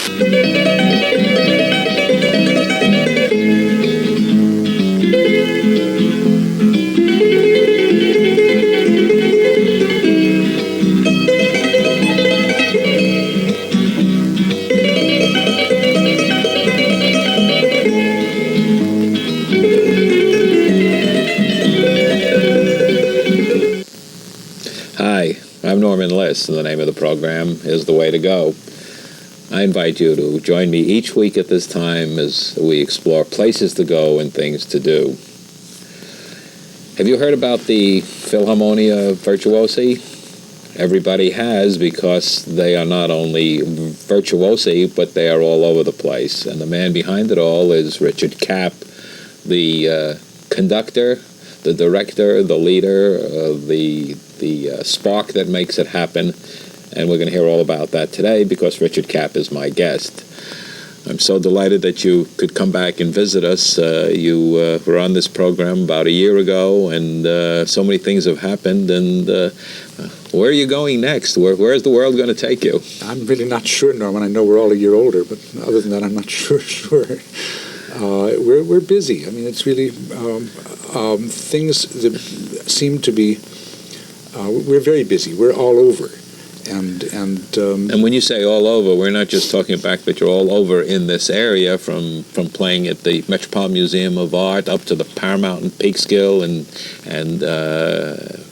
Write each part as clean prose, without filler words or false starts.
Hi, I'm Norman Liss, and the name of the program is The Way to Go. I invite you to join me each week at this time as we explore places to go and things to do. Have you heard about the Philharmonia Virtuosi? Everybody has, because they are not only virtuosi, but they are all over the place. And the man behind it all is Richard Kapp, the conductor, the director, the leader, the spark that makes it happen. And we're going to hear all about that today because Richard Kapp is my guest. I'm so delighted that you could come back and visit us. You were on this program about a year ago, and so many things have happened. And where are you going next? Where's the world going to take you? I'm really not sure, Norman. I know we're all a year older, but other than that, I'm not sure. We're busy. I mean, it's really things that seem to be. We're very busy. We're all over. And when you say all over, we're not just talking about that you're all over in this area, from playing at the Metropolitan Museum of Art up to the Paramount in Peekskill, and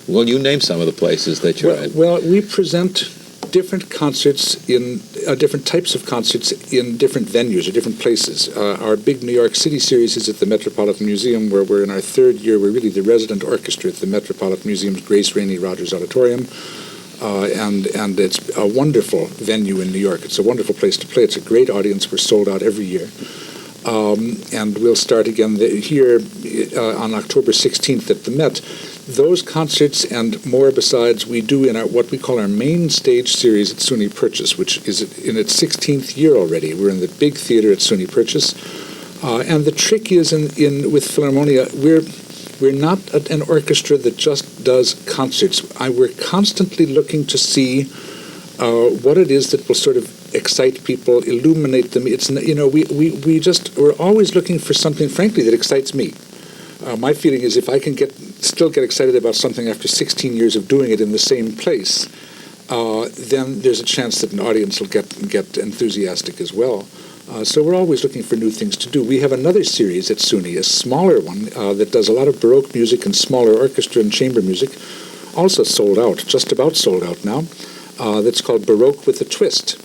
well, you name some of the places that you're at. Well, we present different concerts in different types of concerts in different venues or different places. Our big New York City series is at the Metropolitan Museum, where we're in our third year. We're really the resident orchestra at the Metropolitan Museum's Grace Rainey Rogers Auditorium. And it's a wonderful venue in New York. It's a wonderful place to play. It's a great audience. We're sold out every year. And we'll start again here on October 16th at the Met. Those concerts and more besides we do in what we call our main stage series at SUNY Purchase, which is in its 16th year already. We're in the big theater at SUNY Purchase. And the trick is with Philharmonia, we're not an orchestra that just does concerts. We're constantly looking to see what it is that will sort of excite people, illuminate them. It's we're always looking for something, frankly, that excites me. My feeling is if I can still get excited about something after 16 years of doing it in the same place, then there's a chance that an audience will get enthusiastic as well. So we're always looking for new things to do. We have another series at SUNY, a smaller one, that does a lot of Baroque music and smaller orchestra and chamber music, also sold out, just about sold out now, that's called Baroque with a Twist.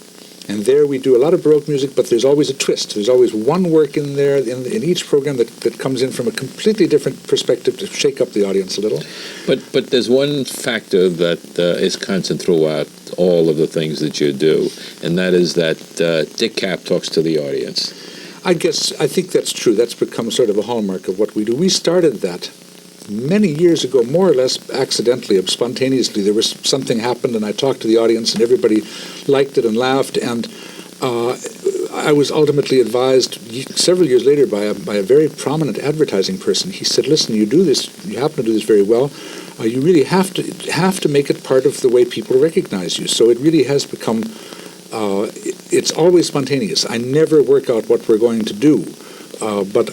And there we do a lot of Baroque music, but there's always a twist. There's always one work in there in each program that comes in from a completely different perspective to shake up the audience a little. But there's one factor that is constant throughout all of the things that you do, and that is that Dick Kapp talks to the audience. I think that's true. That's become sort of a hallmark of what we do. We started that many years ago, more or less accidentally, spontaneously. There was something happened, and I talked to the audience, and everybody liked it and laughed. And I was ultimately advised several years later by a very prominent advertising person. He said, "Listen, you do this. You happen to do this very well. You really have to make it part of the way people recognize you." So it really has become. It's always spontaneous. I never work out what we're going to do. But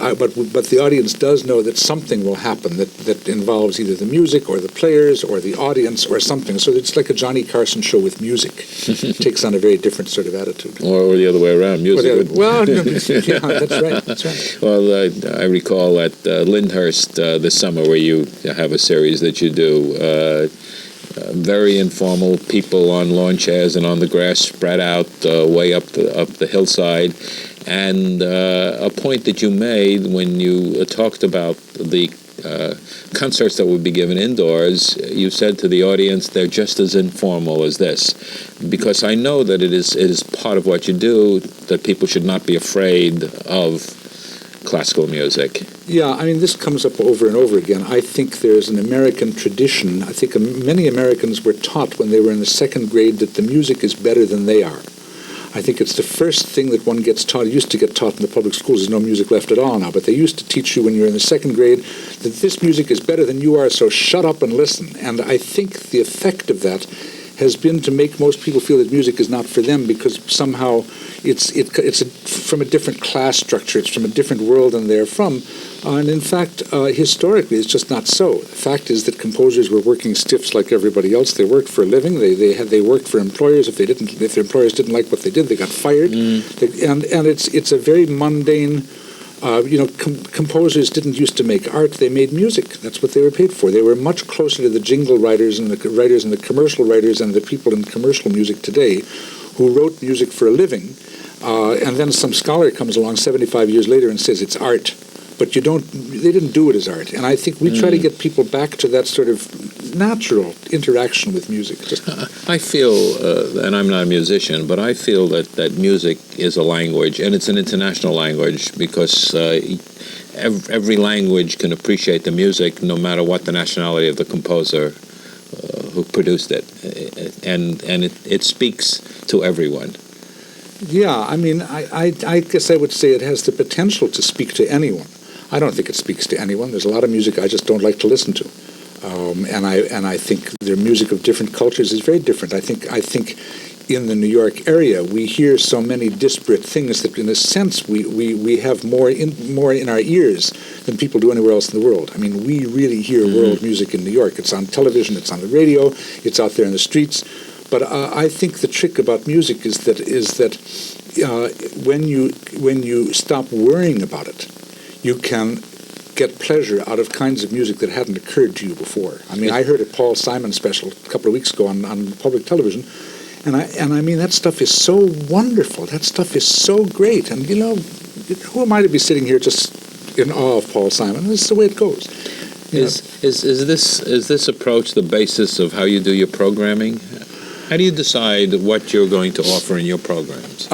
the audience does know that something will happen that involves either the music or the players or the audience or something. So it's like a Johnny Carson show with music. It takes on a very different sort of attitude. Or the other way around, music. Yeah, that's right. Well, I recall at Lyndhurst this summer where you have a series that you do. Very informal, people on lawn chairs and on the grass spread out way up the hillside. And a point that you made when you talked about the concerts that would be given indoors, you said to the audience, they're just as informal as this. Because I know that it is part of what you do, that people should not be afraid of classical music. Yeah, I mean, this comes up over and over again. I think there's an American tradition. I think many Americans were taught when they were in the second grade that the music is better than they are. I think it's the first thing that one gets taught. It used to get taught in the public schools. There's no music left at all now, but they used to teach you when you're in the second grade that this music is better than you are, so shut up and listen. And I think the effect of that has been to make most people feel that music is not for them because somehow it's from a different class structure. It's from a different world than they're from. And in fact, historically, it's just not so. The fact is that composers were working stiffs like everybody else. They worked for a living. They worked for employers. If their employers didn't like what they did, they got fired. And it's a very mundane. Composers didn't used to make art; they made music. That's what they were paid for. They were much closer to the jingle writers and the writers and the commercial writers and the people in commercial music today, who wrote music for a living. And then some scholar comes along 75 years later and says it's art. But they didn't do it as art. And I think we try to get people back to that sort of natural interaction with music. I feel, and I'm not a musician, but I feel that music is a language, and it's an international language because every language can appreciate the music no matter what the nationality of the composer who produced it. And it speaks to everyone. Yeah, I mean, I guess I would say it has the potential to speak to anyone. I don't think it speaks to anyone. There's a lot of music I just don't like to listen to, and I think the music of different cultures is very different. I think in the New York area we hear so many disparate things that in a sense we have more in our ears than people do anywhere else in the world. I mean, we really hear world music in New York. It's on television, it's on the radio, it's out there in the streets. But I think the trick about music is that when you stop worrying about it, you can get pleasure out of kinds of music that hadn't occurred to you before. I mean, I heard a Paul Simon special a couple of weeks ago on public television, and I mean, that stuff is so wonderful. That stuff is so great. And, who am I to be sitting here just in awe of Paul Simon? This is the way it goes. Is this approach the basis of how you do your programming? How do you decide what you're going to offer in your programs?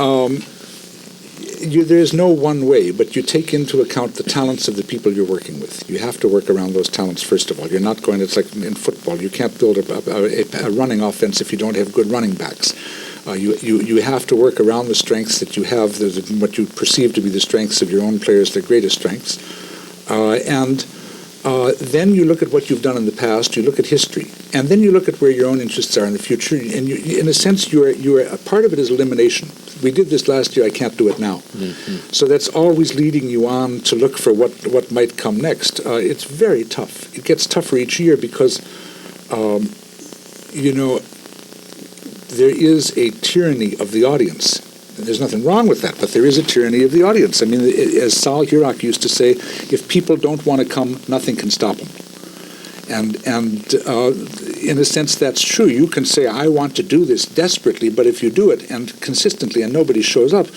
There's no one way, but you take into account the talents of the people you're working with. You have to work around those talents, first of all. You're not going, it's like in football. You can't build a running offense if you don't have good running backs. You have to work around the strengths that you have, what you perceive to be the strengths of your own players, their greatest strengths. Then you look at what you've done in the past, you look at history, and then you look at where your own interests are in the future. And in a sense, a part of it is elimination. We did this last year, I can't do it now. Mm-hmm. So that's always leading you on to look for what might come next. It's very tough. It gets tougher each year because, there is a tyranny of the audience. There's nothing wrong with that, but there is a tyranny of the audience. I mean, as Sal Hurok used to say, if people don't want to come, nothing can stop them. And in a sense, that's true. You can say, I want to do this desperately, but if you do it and consistently and nobody shows up,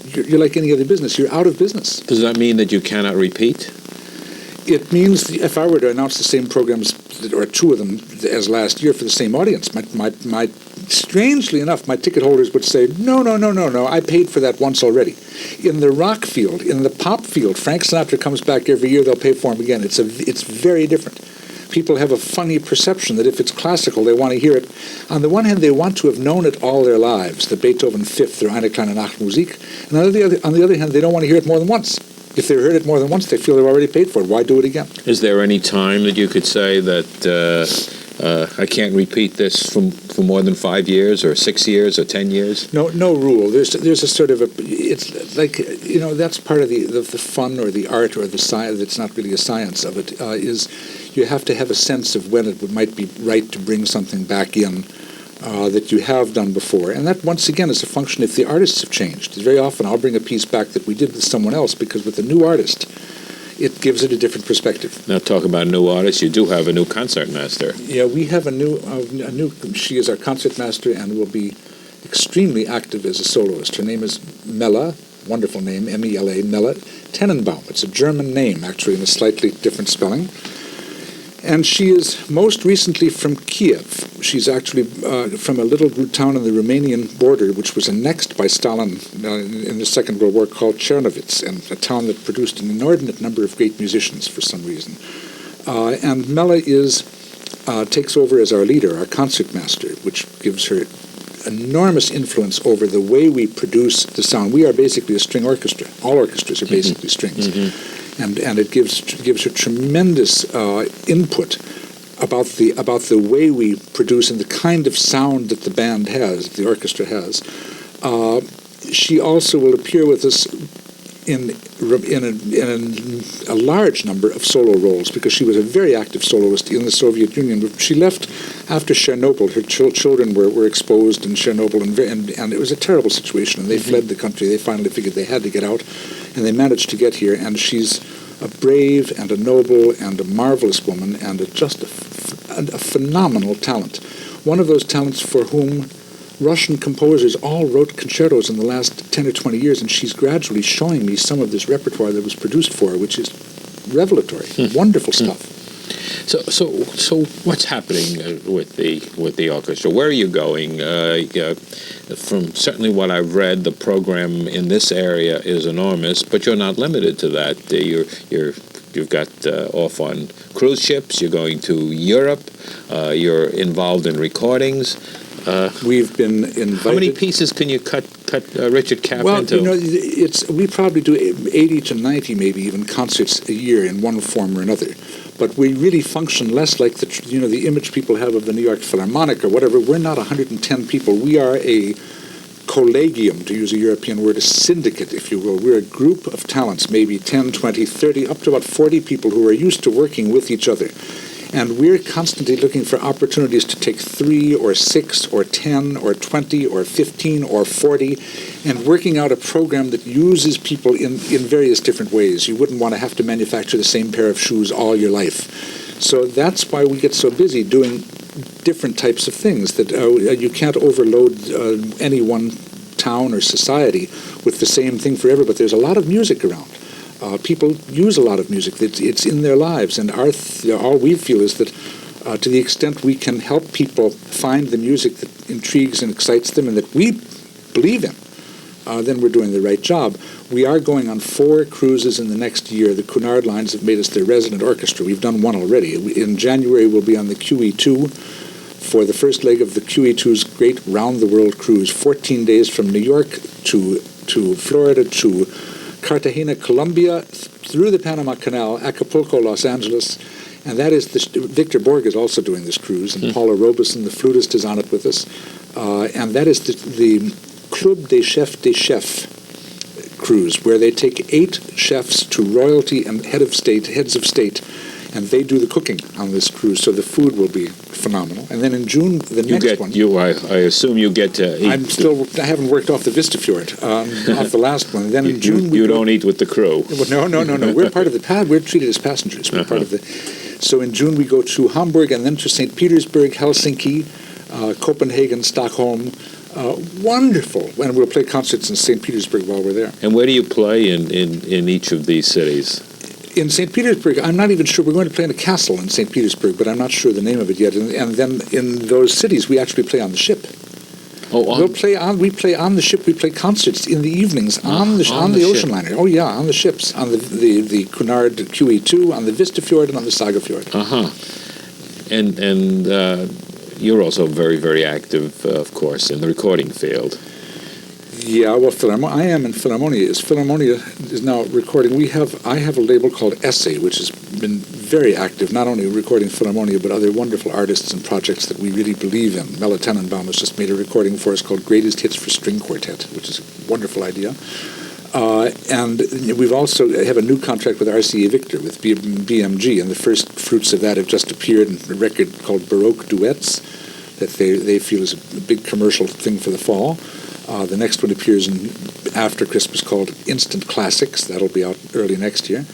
you're like any other business. You're out of business. Does that mean that you cannot repeat? It means if I were to announce the same programs, or two of them, as last year for the same audience, my strangely enough, my ticket holders would say, no, I paid for that once already. In the rock field, in the pop field, Frank Sinatra comes back every year, they'll pay for him again. It's very different. People have a funny perception that if it's classical, they want to hear it. On the one hand, they want to have known it all their lives, the Beethoven Fifth or Eine kleine Nachtmusik. And on the other hand, they don't want to hear it more than once. If they've heard it more than once, they feel they've already paid for it. Why do it again? Is there any time that you could say that I can't repeat this for more than 5 years or 6 years or 10 years? No rule. There's a sort of it's like, that's part of the fun or the art or the science. It's not really a science of it. Is you have to have a sense of when it might be right to bring something back in that you have done before. And that, once again, is a function if the artists have changed. Very often I'll bring a piece back that we did with someone else because with a new artist, it gives it a different perspective. Now, talk about new artists. You do have a new concertmaster. Yeah, we have a new. She is our concertmaster and will be extremely active as a soloist. Her name is Mela, wonderful name, M-E-L-A, Mela Tenenbaum. It's a German name, actually, in a slightly different spelling. And she is most recently from Kiev. She's actually from a little town on the Romanian border, which was annexed by Stalin in the Second World War, called Chernovitz, and a town that produced an inordinate number of great musicians for some reason. And Mela takes over as our leader, our concertmaster, which gives her enormous influence over the way we produce the sound. We are basically a string orchestra. All orchestras are basically strings. Mm-hmm. And it gives her tremendous input about the way we produce and the kind of sound that the band has, the orchestra has. She also will appear with us in a large number of solo roles, because she was a very active soloist in the Soviet Union. She left after Chernobyl. Her children were exposed in Chernobyl, and it was a terrible situation, and they fled the country. They finally figured they had to get out, and they managed to get here, and she's a brave and a noble and a marvelous woman, and just a phenomenal talent. One of those talents for whom Russian composers all wrote concertos in the last 10 or 20 years, and she's gradually showing me some of this repertoire that was produced for her, which is revelatory, wonderful stuff. So what's happening with the orchestra? Where are you going? From certainly what I've read, the program in this area is enormous, but you're not limited to that. You've got off on cruise ships. You're going to Europe. You're involved in recordings. We've been invited. How many pieces can you cut Richard Kapp into? Well, we probably do 80 to 90, maybe even concerts a year in one form or another. But we really function less like the image people have of the New York Philharmonic or whatever. We're not 110 people. We are a collegium, to use a European word, a syndicate, if you will. We're a group of talents, maybe 10, 20, 30, up to about 40 people who are used to working with each other. And we're constantly looking for opportunities to take 3 or 6 or 10 or 20 or 15 or 40 and working out a program that uses people in various different ways. You wouldn't want to have to manufacture the same pair of shoes all your life. So that's why we get so busy doing different types of things, that you can't overload any one town or society with the same thing forever, but there's a lot of music around. People use a lot of music. It's in their lives, and all we feel is that to the extent we can help people find the music that intrigues and excites them and that we believe in, then we're doing the right job. We are going on 4 cruises in the next year. The Cunard Lines have made us their resident orchestra. We've done one already. In January, we'll be on the QE2 for the first leg of the QE2's great round-the-world cruise, 14 days from New York to Florida to Cartagena, Colombia, through the Panama Canal, Acapulco, Los Angeles, and that is Victor Borg is also doing this cruise, and Paula Robeson, the flutist, is on it with us, and that is the Club des Chefs cruise, where they take 8 chefs to royalty and heads of state, and they do the cooking on this cruise, so the food will be phenomenal. And then in June, the next one... I assume you get to eat... I haven't worked off the Vistafjord, off the last one. And then in June... You don't eat with the crew. Well, no. We're part of the pad. We're treated as passengers. We're part of the... So in June, we go to Hamburg and then to St. Petersburg, Helsinki, Copenhagen, Stockholm. Wonderful. And we'll play concerts in St. Petersburg while we're there. And where do you play in each of these cities? In St. Petersburg, I'm not even sure. We're going to play in a castle in St. Petersburg, but I'm not sure the name of it yet. And then in those cities, we actually play on the ship. We play on the ship. We play concerts in the evenings on the ocean liner. Oh yeah, on the ships, on the Cunard QE2, on the Vistafjord, and on the Sagafjord. And you're also very, very active, of course, in the recording field. Yeah, well, I am in Philharmonia. Philharmonia is now recording. I have a label called Essay, which has been very active, not only recording Philharmonia, but other wonderful artists and projects that we really believe in. Mela Tenenbaum has just made a recording for us called Greatest Hits for String Quartet, which is a wonderful idea. And we've also have a new contract with RCA Victor, with BMG, and the first fruits of that have just appeared in a record called Baroque Duets that they feel is a big commercial thing for the fall. The next one appears after Christmas called Instant Classics. That'll be out early next year.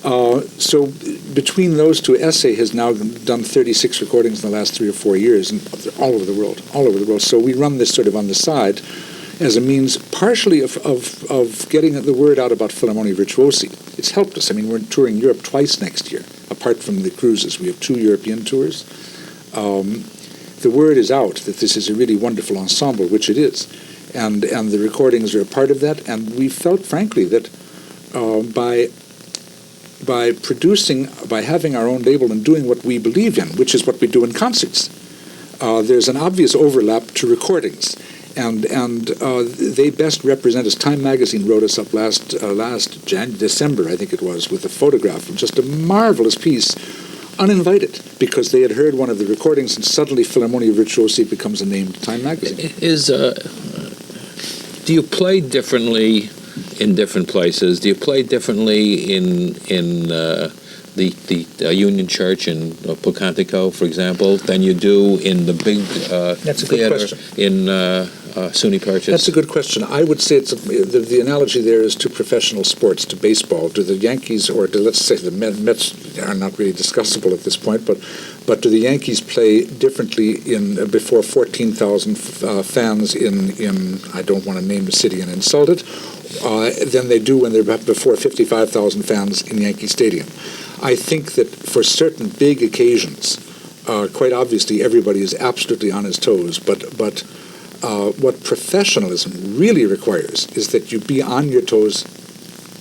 So between those two, Essay has now done 36 recordings in the last 3 or 4 years, and all over the world. So we run this sort of on the side as a means partially of getting the word out about Philharmonia Virtuosi. It's helped us. I mean, we're touring Europe twice next year, apart from the cruises. We have 2 European tours. The word is out that this is a really wonderful ensemble, which it is. And the recordings are a part of that. And we felt, frankly, that by having our own label and doing what we believe in, which is what we do in concerts, there's an obvious overlap to recordings. And they best represent us. Time Magazine wrote us up last December, I think it was, with a photograph of just a marvelous piece uninvited, because they had heard one of the recordings, and suddenly Philharmonia Virtuosi becomes a named Time magazine. Do you play differently in different places? Do you play differently in the Union Church in Pocantico, for example, than you do in the big That's a good theater question. in SUNY Purchase? That's a good question. I would say the analogy there is to professional sports, to baseball. Do the Yankees, or let's say the Mets are not really discussable at this point, but do the Yankees play differently before 14,000 fans in I don't want to name the city and insult it, than they do when they're before 55,000 fans in Yankee Stadium? I think that for certain big occasions, quite obviously everybody is absolutely on his toes, but what professionalism really requires is that you be on your toes,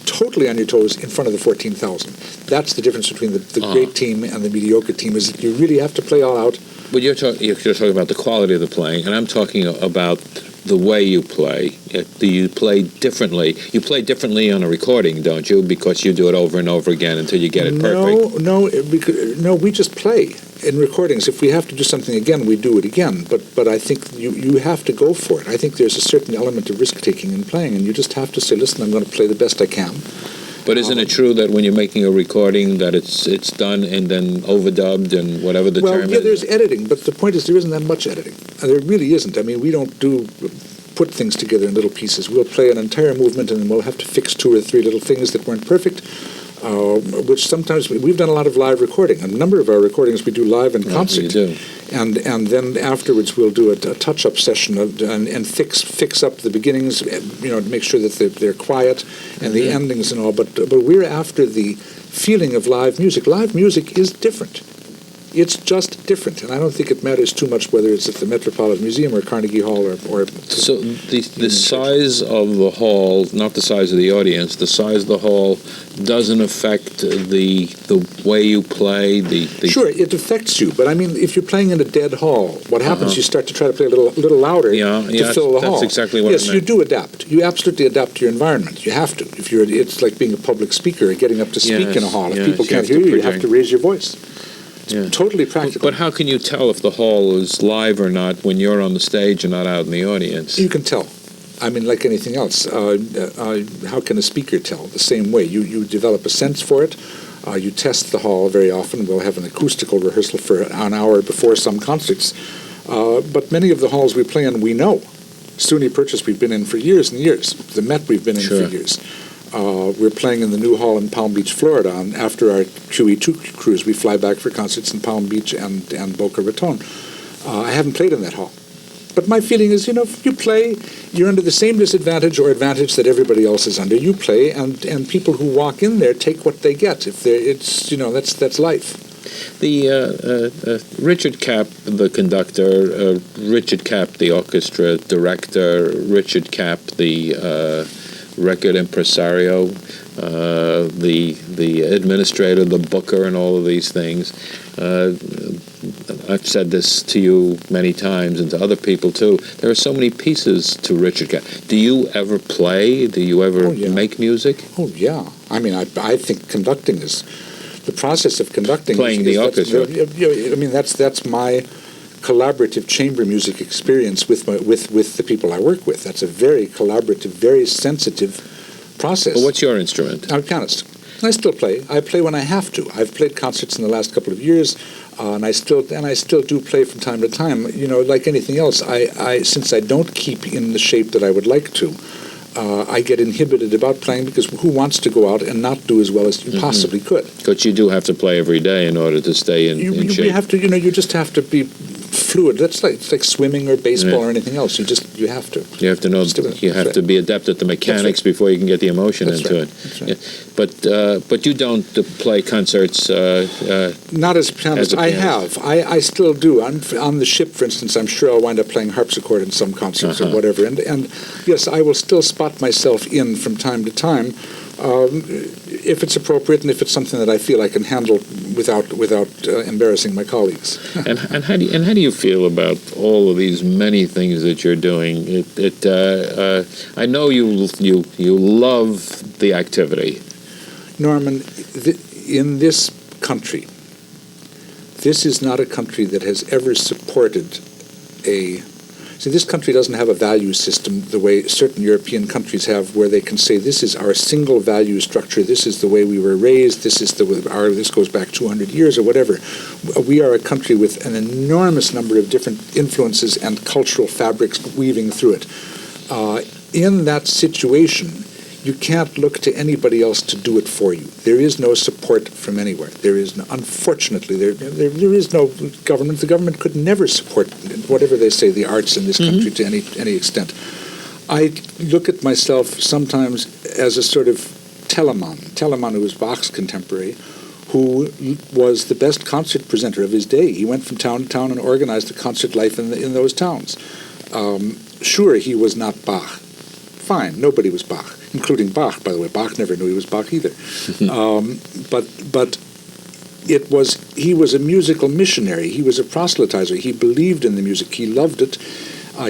totally on your toes, in front of the 14,000. That's the difference between the great team and the mediocre team, is that you really have to play all out. But you're talking about the quality of the playing, and I'm talking about the way you play. Do you play differently? You play differently on a recording, don't you? Because you do it over and over again until you get it perfect. No, we just play. In recordings, if we have to do something again, we do it again. But I think you have to go for it. I think there's a certain element of risk-taking in playing, and you just have to say, listen, I'm going to play the best I can. But isn't it true that when you're making a recording that it's done and then overdubbed and whatever the term is? Well, yeah, there's editing, but the point is there isn't that much editing. There really isn't. I mean, we don't put things together in little pieces. We'll play an entire movement, and then we'll have to fix 2 or 3 little things that weren't perfect, which sometimes we've done a lot of live recording. A number of our recordings we do live in concert. You do. And then afterwards we'll do a touch-up session and fix up the beginnings, to make sure that they're quiet, and the endings and all. But we're after the feeling of live music. Live music is different. It's just different, and I don't think it matters too much whether it's at the Metropolitan Museum or Carnegie Hall or So the size of the hall, not the size of the audience, the size of the hall doesn't affect the way you play. Sure, it affects you, but I mean, if you're playing in a dead hall, what happens? You start to try to play a little louder to fill the hall. That's exactly what I meant. Yes, you do adapt. You absolutely adapt to your environment. You have to. It's like being a public speaker or getting up to speak in a hall. If people can't hear you, you have to raise your voice. Totally practical. But how can you tell if the hall is live or not when you're on the stage and not out in the audience? You can tell. I mean, like anything else. How can a speaker tell? The same way. You develop a sense for it. You test the hall very often. We'll have an acoustical rehearsal for an hour before some concerts. But many of the halls we play in, we know. SUNY Purchase we've been in for years and years. The Met we've been in for years. We're playing in the new hall in Palm Beach, Florida. And after our QE2 cruise, we fly back for concerts in Palm Beach and Boca Raton. I haven't played in that hall. But my feeling is, if you play, you're under the same disadvantage or advantage that everybody else is under. You play, and people who walk in there take what they get. That's life. The Richard Kapp, the conductor, Richard Kapp, the orchestra director, Richard Kapp, the record impresario, the administrator, the booker, and all of these things. I've said this to you many times and to other people too. There are so many pieces to Richard Kapp. Do you ever play? Do you ever make music? Oh yeah. I mean, I think conducting is the process of conducting. Playing the orchestra. I mean, that's my collaborative chamber music experience with the people I work with. That's a very collaborative, very sensitive process. Well, what's your instrument? I'm a pianist. I still play. I play when I have to. I've played concerts in the last couple of years, and I still do play from time to time. Like anything else, I since I don't keep in the shape that I would like to, I get inhibited about playing, because who wants to go out and not do as well as you possibly could? But you do have to play every day in order to stay in shape. You have to. You just have to be fluid. It's like swimming or baseball or anything else. You have to. You have to know. You have to be adept at the mechanics before you can get the emotion into it. That's right. Yeah. But you don't play concerts. Not as a pianist. I have. I still do. On the ship, for instance, I'm sure I'll wind up playing harpsichord in some concerts or whatever. And yes, I will still spot myself in from time to time. If it's appropriate and if it's something that I feel I can handle without embarrassing my colleagues. and how do you feel about all of these many things that you're doing? I know you love the activity. Norman, in this country, This is not a country that has ever supported a... See, this country doesn't have a value system the way certain European countries have, where they can say, this is our single value structure, this is the way we were raised, this goes back 200 years or whatever. We are a country with an enormous number of different influences and cultural fabrics weaving through it. In that situation, you can't look to anybody else to do it for you. There is no support from anywhere. There is no, unfortunately, there is no government. The government could never support, whatever they say, the arts in this country to any extent. I look at myself sometimes as a sort of Telemann, who was Bach's contemporary, who was the best concert presenter of his day. He went from town to town and organized the concert life in those towns. Sure, he was not Bach. Fine, nobody was Bach, including Bach, by the way. Bach never knew he was Bach either. But he was a musical missionary. He was a proselytizer. He believed in the music. He loved it.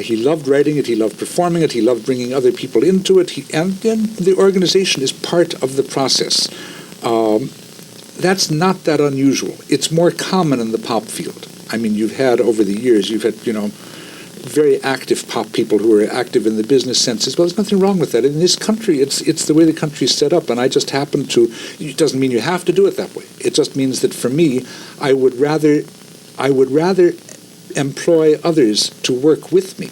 He loved writing it. He loved performing it. He loved bringing other people into it. And then the organization is part of the process. That's not that unusual. It's more common in the pop field. I mean, you've had, very active pop people who are active in the business sense as well. There's nothing wrong with that. In this country, it's the way the country's set up, and I just happen to... It doesn't mean you have to do it that way. It just means that for me, I would rather employ others to work with me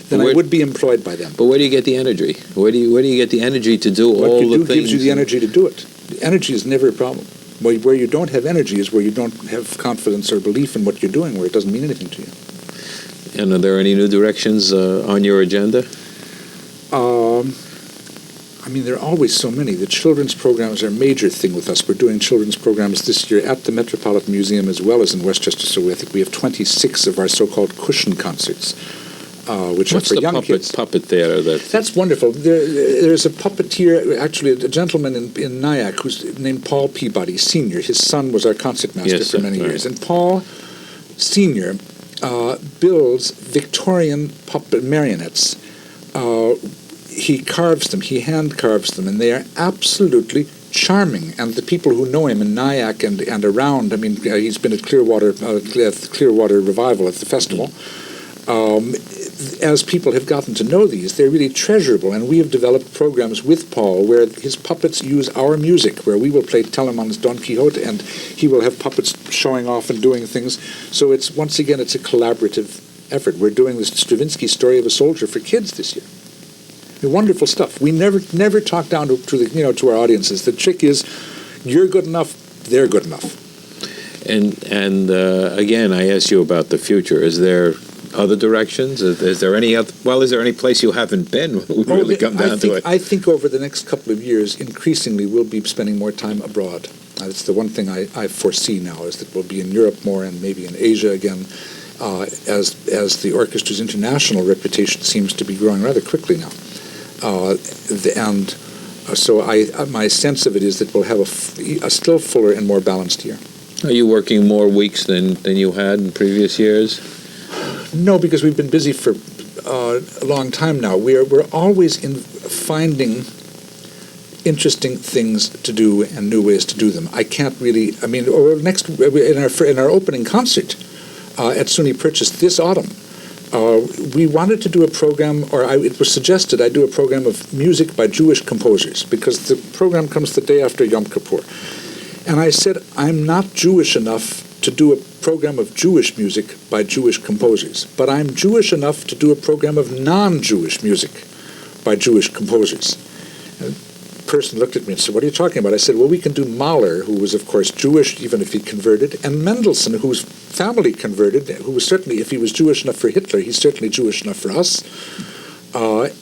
than I would be employed by them. But where do you get the energy? Where do you get the energy to do all the things? What you do gives you the energy to do it. The energy is never a problem. Where you don't have energy is where you don't have confidence or belief in what you're doing, where it doesn't mean anything to you. And are there any new directions on your agenda? There are always so many. The children's programs are a major thing with us. We're doing children's programs this year at the Metropolitan Museum as well as in Westchester. So I think we have 26 of our so-called cushion concerts, which are for young kids. Puppet theater? That's wonderful. There's a puppeteer, actually a gentleman in Nyack who's named Paul Peabody, Sr. His son was our concertmaster for many years. And Paul, Sr., builds Victorian puppet marionettes. He carves them, he hand carves them, and they are absolutely charming. And the people who know him in Nyack and around, he's been at Clearwater Revival at the festival. As people have gotten to know these, they're really treasurable, and we have developed programs with Paul where his puppets use our music, where we will play Telemann's Don Quixote, and he will have puppets showing off and doing things. So it's a collaborative effort. We're doing this Stravinsky Story of a Soldier for kids this year. Wonderful stuff. We never talk down to our audiences. The trick is, you're good enough, they're good enough. And again, I asked you about the future. Is there other directions? Is there any place you haven't been? I think over the next couple of years, increasingly, we'll be spending more time abroad. That's the one thing I foresee now, is that we'll be in Europe more and maybe in Asia again, as the orchestra's international reputation seems to be growing rather quickly now. So my sense of it is that we'll have a still fuller and more balanced year. Are you working more weeks than you had in previous years? No, because we've been busy for a long time now. We're always finding interesting things to do and new ways to do them. I can't really. In our opening concert at SUNY Purchase this autumn, we wanted to do a program, it was suggested I do a program of music by Jewish composers, because the program comes the day after Yom Kippur. And I said, I'm not Jewish enough to do a program of Jewish music by Jewish composers, but I'm Jewish enough to do a program of non-Jewish music by Jewish composers. And the person looked at me and said, what are you talking about? I said, well, we can do Mahler, who was, of course, Jewish, even if he converted, and Mendelssohn, whose family converted, who was certainly, if he was Jewish enough for Hitler, he's certainly Jewish enough for us.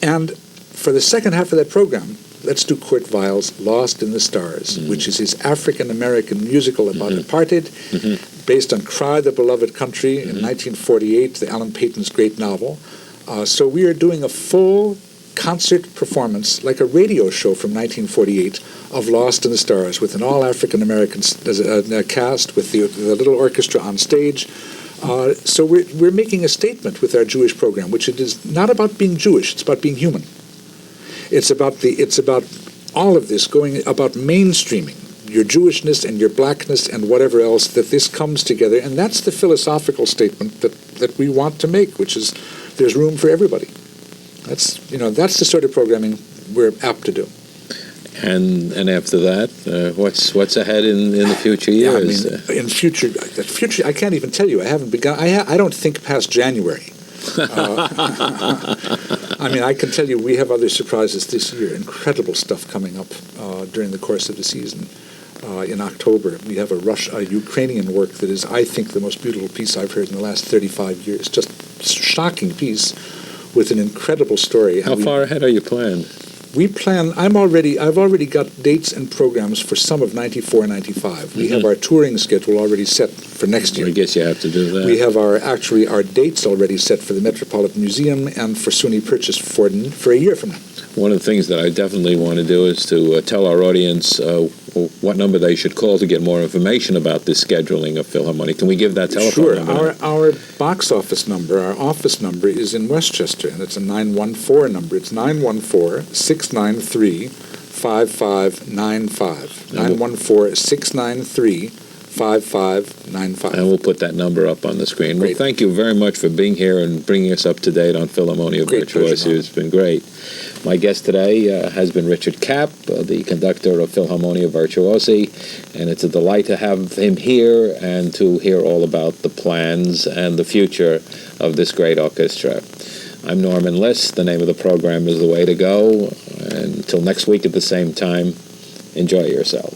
And for the second half of that program, let's do Kurt Weill's Lost in the Stars, which is his African-American musical about apartheid, based on Cry the Beloved Country in 1948, the Alan Paton's great novel. So we are doing a full concert performance, like a radio show from 1948, of Lost in the Stars, with an all-African-American cast, with the little orchestra on stage. So we're making a statement with our Jewish program, which it is not about being Jewish, it's about being human. It's about all of this going about mainstreaming your Jewishness and your blackness and whatever else, that this comes together. And that's the philosophical statement that we want to make, which is there's room for everybody. That's the sort of programming we're apt to do. And after that, what's ahead in the future years? In future, I can't even tell you. I haven't begun. I don't think past January. I can tell you we have other surprises this year. Incredible stuff coming up during the course of the season. In October, we have a Ukrainian work that is, I think, the most beautiful piece I've heard in the last 35 years. Just shocking piece with an incredible story. How far ahead are you planned? We plan. I've already got dates and programs for some of '94, '95. We have our touring schedule already set for next year. I guess you have to do that. We have our dates already set for the Metropolitan Museum and for SUNY Purchase for a year from now. One of the things that I definitely want to do is to tell our audience what number they should call to get more information about this scheduling of Philharmonic. Can we give that telephone number? Sure. Our box office number, our office number is in Westchester, and it's a 914 number. It's 914-693-5595. 914-693-5595. And we'll put that number up on the screen. Great. Well, thank you very much for being here and bringing us up to date on Philharmonia Virtuosi. It's been great. My guest today has been Richard Kapp, the conductor of Philharmonia Virtuosi, and it's a delight to have him here and to hear all about the plans and the future of this great orchestra. I'm Norman Liss. The name of the program is The Way to Go. And until next week at the same time, enjoy yourself.